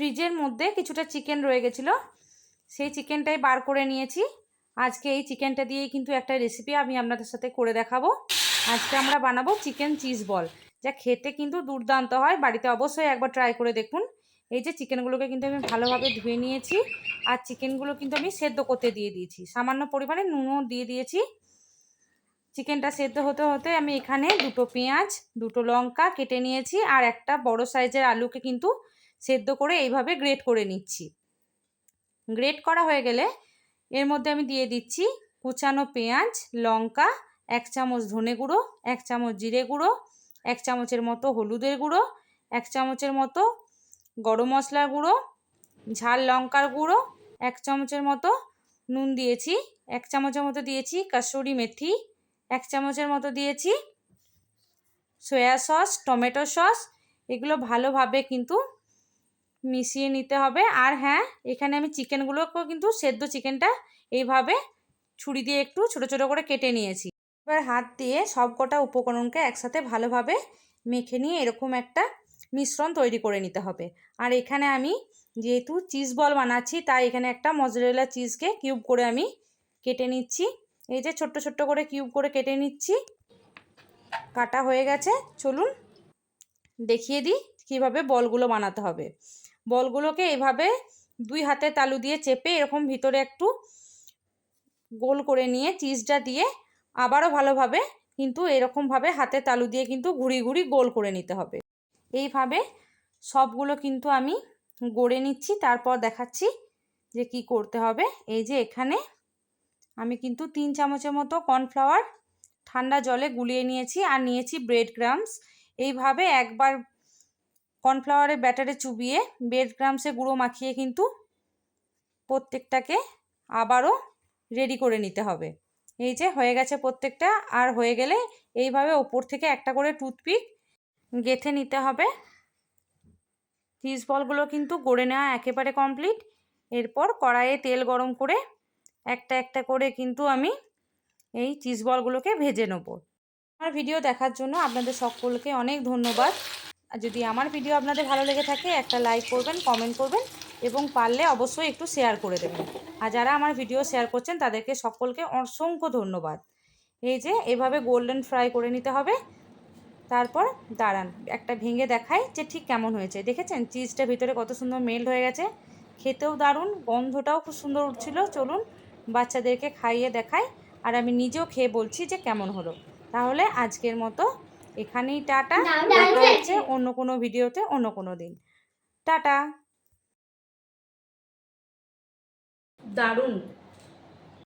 ফ্রিজের মধ্যে কিছুটা চিকেন রয়ে গেছিলো, সেই চিকেনটাই বার করে নিয়েছি। আজকে এই চিকেনটা দিয়েই কিন্তু একটা রেসিপি আমি আপনাদের সাথে করে দেখাবো। আজকে আমরা বানাবো চিকেন চিজ বল, যা খেতে কিন্তু দুর্দান্ত হয়। বাড়িতে অবশ্যই একবার ট্রাই করে দেখুন। এই যে চিকেনগুলোকে কিন্তু আমি ভালোভাবে ধুয়ে নিয়েছি, আর চিকেনগুলো কিন্তু আমি সেদ্ধ করতে দিয়ে দিয়েছি, সামান্য পরিমাণে নুনও দিয়ে দিয়েছি। চিকেনটা সেদ্ধ হতে হতে আমি এখানে দুটো পেঁয়াজ, দুটো লঙ্কা কেটে নিয়েছি, আর একটা বড় সাইজের আলুকে কিন্তু সেদ্ধ করে এইভাবে গ্রেট করে নিচ্ছি। গ্রেট করা হয়ে গেলে এর মধ্যে আমি দিয়ে দিচ্ছি কুচানো পেঁয়াজ, লঙ্কা, 1 চামচ ধনে গুঁড়ো, 1 চামচ জিরে গুঁড়ো, 1 চামচের মতো হলুদের গুঁড়ো, 1 চামচের মতো গরম মশলার গুঁড়ো, ঝাল লঙ্কার গুঁড়ো, 1 চামচের মতো নুন দিয়েছি, 1 চামচের মতো দিয়েছি কাসুরি মেথি, 1 চামচের মতো দিয়েছি সয়া সস, টমেটো সস। এগুলো ভালোভাবে কিন্তু মিশিয়ে নিতে হবে। আর হ্যাঁ, এখানে আমি চিকেনগুলোকেও কিন্তু সেদ্ধ চিকেনটা এইভাবে ছুরি দিয়ে একটু ছোট ছোট করে কেটে নিয়েছি। এবার হাত দিয়ে সব কটা উপকরণকে একসাথে ভালোভাবে মেখে নিয়ে এরকম একটা মিশ্রণ তৈরি করে নিতে হবে। আর এখানে আমি যেহেতু চিজ বল বানাচ্ছি, তাই এখানে একটা মজরেলা চিজকে কিউব করে আমি কেটে নিচ্ছি। এই যে ছোট্ট ছোট্ট করে কিউব করে কেটে নিচ্ছি। কাটা হয়ে গেছে, চলুন দেখিয়ে দিই কীভাবে বলগুলো বানাতে হবে। বলগুলোকে এভাবে 2 হাতের তালু দিয়ে চেপে এরকম ভিতরে একটু গোল করে নিয়ে চিজটা দিয়ে আবারও ভালোভাবে কিন্তু এরকমভাবে হাতের তালু দিয়ে কিন্তু ঘুরিয়ে ঘুরিয়ে গোল করে নিতে হবে। এইভাবে সবগুলো কিন্তু আমি গড়ে নিচ্ছি, তারপর দেখাচ্ছি যে কি করতে হবে। এই যে এখানে আমি কিন্তু 3 চামচের মতো কর্নফ্লাওয়ার ঠান্ডা জলে গুলিয়ে নিয়েছি, আর নিয়েছি ব্রেড ক্রাম্বস। এইভাবে একবার কর্নফ্লাওয়ারের ব্যাটারে চুবিয়ে ব্রেড ক্রাম্বসে গুঁড়ো মাখিয়ে কিন্তু প্রত্যেকটাকে আবারও রেডি করে নিতে হবে। এই যে হয়ে গেছে প্রত্যেকটা। আর হয়ে গেলে এইভাবে ওপর থেকে একটা করে টুথপিক গেঁথে নিতে হবে। চিজ বলগুলো কিন্তু গড়ে নেওয়া একেবারে কমপ্লিট। এরপর কড়াইয়ে তেল গরম করে একটা একটা করে কিন্তু আমি এই চিজ বলগুলোকে ভেজে নেব। আমার ভিডিও দেখার জন্য আপনাদের সকলকে অনেক ধন্যবাদ। আর যদি আমার ভিডিও আপনাদের ভালো লেগে থাকে একটা লাইক করবেন, কমেন্ট করবেন এবং পারলে অবশ্যই একটু শেয়ার করে দেবেন। আর যারা আমার ভিডিও শেয়ার করছেন তাদেরকে সকলকে অসংখ্য ধন্যবাদ। এই যে এভাবে গোল্ডেন ফ্রাই করে নিতে হবে। তারপর দাঁড়ান একটা ভেঙে দেখাই যে ঠিক কেমন হয়েছে। দেখেছেন চিজটা ভিতরে কত সুন্দর মেল্ট হয়ে গেছে, খেতেও দারুণ, গন্ধটাও খুব সুন্দর উঠছিল। চলুন বাচ্চাদেরকে খাইয়ে দেখাই, আর আমি নিজেও খেয়ে বলছি যে কেমন হলো। তাহলে আজকের মতো এখানেই টাটা। দেখা হচ্ছে অন্য কোনো ভিডিওতে অন্য কোনো দিন। টাটা। দারুণ।